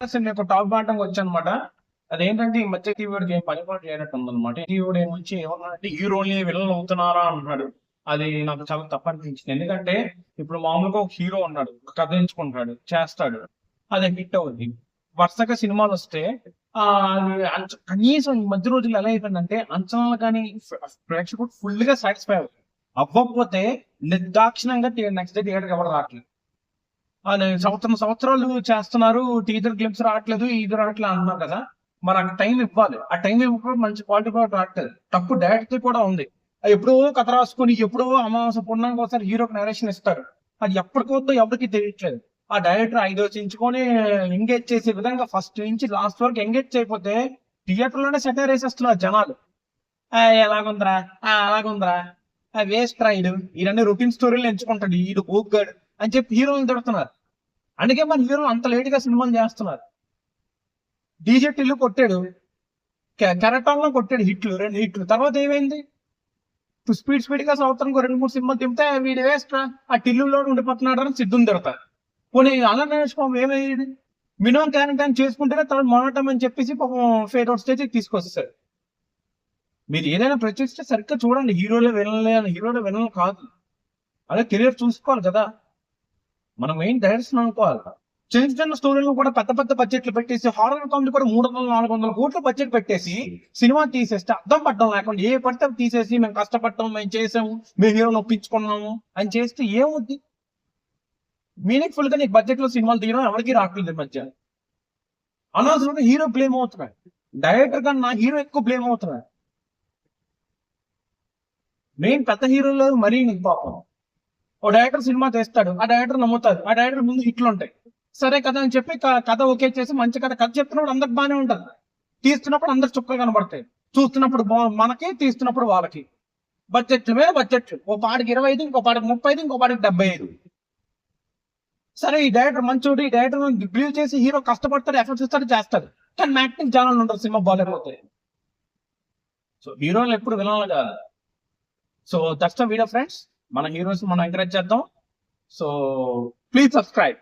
నేను టాప్ బాటంకి వచ్చానమాట. అదేంటంటే ఈ మధ్య టీవీడికి ఏం పని కూడా చేయనట్టు ఉందన్నమాట. టీవీడు ఏమొచ్చి ఏమన్నాడంటే హీరోని విలన్లు అవుతున్నారా అంటున్నాడు. అది నాకు చాలా తప్పు అనిపించింది. ఎందుకంటే ఇప్పుడు మామూలుగా ఒక హీరో ఉన్నాడు, ఒక కథ ఎంచుకుంటాడు, చేస్తాడు, అది హిట్ అవుద్ది. వరుసగా సినిమాలు వస్తే అది కనీసం ఈ మధ్య రోజుల్లో ఎలా అయిపోయిందంటే అంచనాలు కానీ ప్రేక్షకుడు ఫుల్ గా సాటిస్ఫై అవ్వకపోతే నిర్దాక్షిణంగా నెక్స్ట్ డే థియేటర్కి ఎవరు రావట్లేదు. సంవత్సరాలు చేస్తున్నారు, టీజర్ గ్లిమ్స్ రావట్లేదు, ఇది రావట్లేదు అంటున్నారు కదా. మరి ఆ టైం ఇవ్వాలి. ఆ టైం ఇవ్వకపోతే మంచి క్వాలిటీ కూడా రావట్లేదు. తప్పు డైరెక్టర్ కూడా ఉంది. అది ఎప్పుడో కథ రాసుకుని ఎప్పుడో అమావాస్య పుణ్యానికి ఒకసారి హీరోకి నరేషన్ ఇస్తారు. అది ఎప్పటికొద్దో ఎవరికి తెలియట్లేదు. ఆ డైరెక్టర్ 5 రోజు ఎంచుకొని ఎంగేజ్ చేసే విధంగా ఫస్ట్ నుంచి లాస్ట్ వరకు ఎంగేజ్ చేయకపోతే థియేటర్ లోనే సెటైర్ వేసేస్తున్నారు జనాలు. ఎలాగుందిరా, అలాగుందిరా, వేస్ట్ రాయుడు, ఈయన రొటీన్ స్టోరీలు ఎంచుకుంటాడు, ఈడు ఓగ్గాడు అని చెప్పి హీరోలు తిడుతున్నారు. అందుకే మన హీరోలు అంత లేట్ గా సినిమాలు చేస్తున్నారు. డీజే టిల్లు కొట్టాడు, కెరటాల్లో కొట్టాడు హిట్లు, 2 హిట్లు. తర్వాత ఏమైంది? స్పీడ్ గా సంవత్సరం 2-3 సినిమాలు తింటే వీడు వేస్ట్ ఆ టిల్లులో ఉండిపోతున్నాడు అని సిద్ధం తిడతారు. పోనీ అలా నేర్చుకోవడం ఏమయ్యేది? మినిమం క్యారెక్టర్ చేసుకుంటేనే తను మొనటం అని చెప్పేసి పాపం ఫేడ్ అవుట్ స్టేజ్ తీసుకొస్తారు. మీరు ఏదైనా ప్రచురిస్తే సరిగ్గా చూడండి. హీరోలో వినలే కాదు, అదే కెరీర్ చూసుకోవాలి కదా. మనం మెయిన్ డైరెక్షన్ అనుకోవాలి. చిన్న స్టోరీలు కూడా పెద్ద పెద్ద బడ్జెట్లు పెట్టేసి హారర్ కామెడీ కూడా 300-400 కోట్ల బడ్జెట్ పెట్టేసి సినిమా తీసేస్తే అర్థం పడ్డం లేకుండా ఏ పడితే తీసేసి మేము కష్టపడ్డాం, మేము చేసాము, మేము హీరో నొప్పించుకున్నాము అని చేస్తే ఏమవుద్ది? మీనింగ్ఫుల్ గా నీకు బడ్జెట్ లో సినిమాలు తీయడం ఎవరికి రావట్లేదు మధ్య. అనవసరంగా హీరో బ్లేమ్ అవుతున్నాడు, డైరెక్టర్ కన్నా హీరో ఎక్కువ బ్లేమ్ అవుతున్నాడు. మెయిన్ పెద్ద హీరోలో మరీ నీకు పాపం ఓ డైరెక్టర్ సినిమా చేస్తాడు, ఆ డైరెక్టర్ నమ్ముతారు, ఆ డైరెక్టర్ ముందు హిట్లు ఉంటాయి. సరే కదా అని చెప్పి కథ ఓకే చేసి మంచి కథ చెప్తున్నప్పుడు అందరికి బాగానే ఉంటది. తీస్తున్నప్పుడు అందరు చుక్కలు కనబడతాయి, చూస్తున్నప్పుడు మనకి, తీస్తున్నప్పుడు వాళ్ళకి. బడ్జెట్ మీద బడ్జెట్, ఓ పాటికి 25, ఇంకో పాటికి 35, ఇంకో పాటికి 75. సరే ఈ డైరెక్టర్ మంచోడు, ఈ డైరెక్టర్ బిలీవ్ చేసి హీరో కష్టపడతాడు, ఎఫర్ట్స్ ఇస్తాడు, చేస్తాడు. కానీ మ్యాక్టింగ్ ఛానల్ ఉంటారు సినిమా బాగాలేకపోతే. సో హీరోలు ఎప్పుడు వినాలి కాదు. So that's the video friends. మన హీరోస్ మనం ఎంకరేజ్ చేద్దాం. So please subscribe.